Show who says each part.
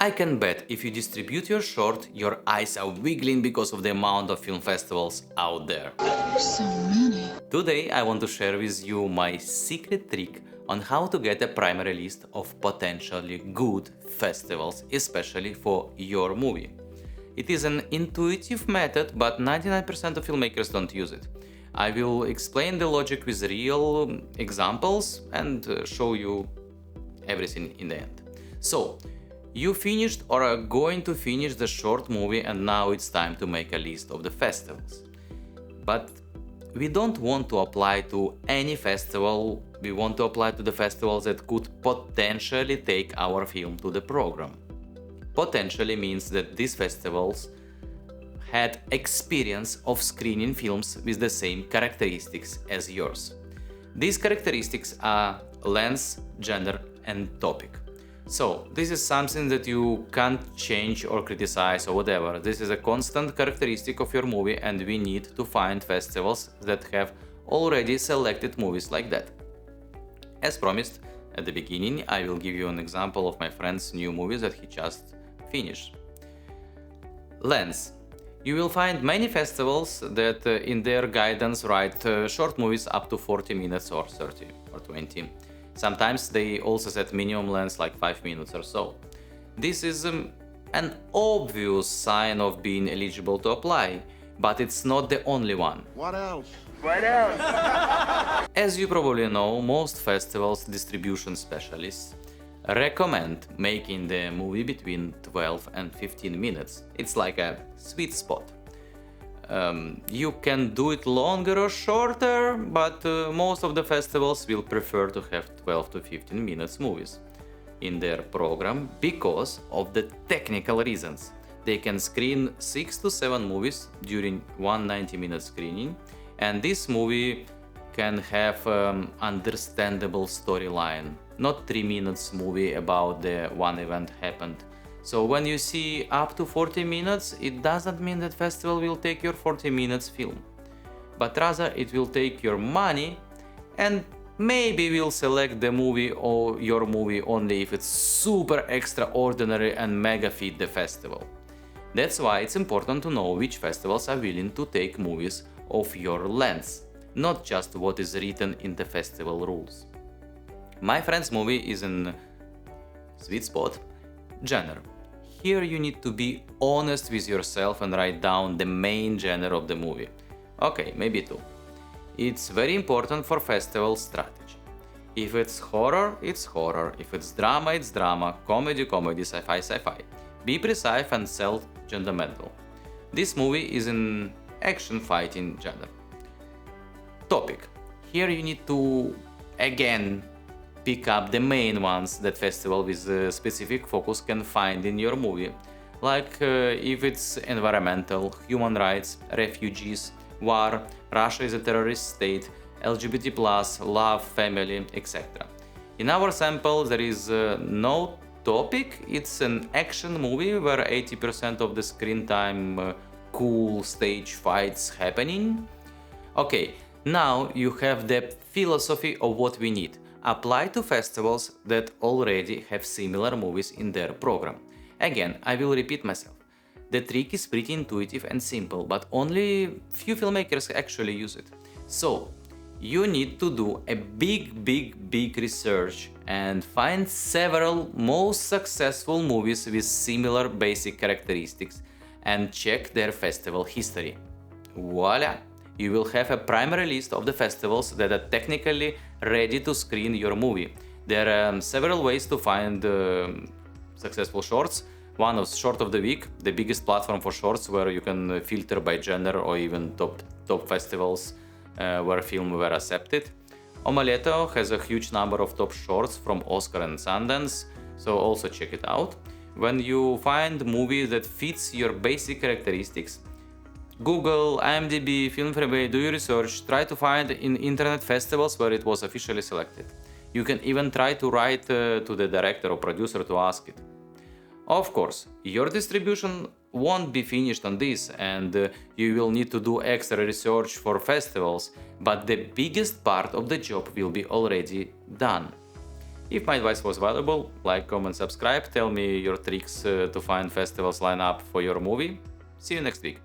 Speaker 1: I can bet if you distribute your short, your eyes are wiggling because of the amount of film festivals out there.
Speaker 2: There's so many.
Speaker 1: Today I want to share with you my secret trick on how to get a primary list of potentially good festivals, especially for your movie. It is an intuitive method, but 99% of filmmakers don't use it. I will explain the logic with real examples and show you everything in the end. So, you finished or are going to finish the short movie and now it's time to make a list of the festivals. But we don't want to apply to any festival, we want to apply to the festivals that could potentially take our film to the program. Potentially means that these festivals had experience of screening films with the same characteristics as yours. These characteristics are length, genre and topic. So, this is something that you can't change or criticize or whatever. This is a constant characteristic of your movie and we need to find festivals that have already selected movies like that. As promised, at the beginning I will give you an example of my friend's new movies that he just finished. Lengths. You will find many festivals that in their guidance write short movies up to 40 minutes or 30 or 20. Sometimes they also set minimum lengths like 5 minutes or so. This is an obvious sign of being eligible to apply, but it's not the only one.
Speaker 3: What else?
Speaker 4: What else?
Speaker 1: As you probably know, most festivals distribution specialists recommend making the movie between 12 and 15 minutes. It's like a sweet spot. You can do it longer or shorter, but most of the festivals will prefer to have 12 to 15 minutes movies in their program because of the technical reasons. They can screen 6 to 7 movies during one 90-minute screening, and this movie can have understandable storyline, not 3 minutes movie about the one event happened. So when you see up to 40 minutes, it doesn't mean that festival will take your 40 minutes film, but rather it will take your money and maybe will select the movie or your movie only if it's super extraordinary and mega fit the festival. That's why it's important to know which festivals are willing to take movies of your length, not just what is written in the festival rules. My friend's movie is in sweet spot, genre. Here you need to be honest with yourself and write down the main genre of the movie. Okay, maybe two. It's very important for festival strategy. If it's horror, it's horror. If it's drama, it's drama. Comedy, comedy, sci-fi, sci-fi. Be precise and self-judgmental. This movie is an action fighting genre. Topic. Here you need to, again, pick up the main ones that festival with a specific focus can find in your movie, like if it's environmental, human rights, refugees, war, Russia is a terrorist state, LGBT+, love, family, etc. In our sample there is no topic, it's an action movie where 80% of the screen time cool stage fights happening. Okay, now you have the philosophy of what we need. Apply to festivals that already have similar movies in their program. Again, I will repeat myself. The trick is pretty intuitive and simple, but only few filmmakers actually use it. So, you need to do a big research and find several most successful movies with similar basic characteristics and check their festival history. Voila! You will have a primary list of the festivals that are technically ready to screen your movie. There are several ways to find successful shorts. One is Short of the Week, the biggest platform for shorts where you can filter by genre or even top festivals where films were accepted. Omaletto has a huge number of top shorts from Oscar and Sundance, so also check it out. When you find a movie that fits your basic characteristics, Google, IMDb, Film Freeway, do your research, try to find in internet festivals where it was officially selected. You can even try to write to the director or producer to ask it. Of course, your distribution won't be finished on this and you will need to do extra research for festivals, but the biggest part of the job will be already done. If my advice was valuable, like, comment, subscribe, tell me your tricks to find festivals lineup for your movie. See you next week.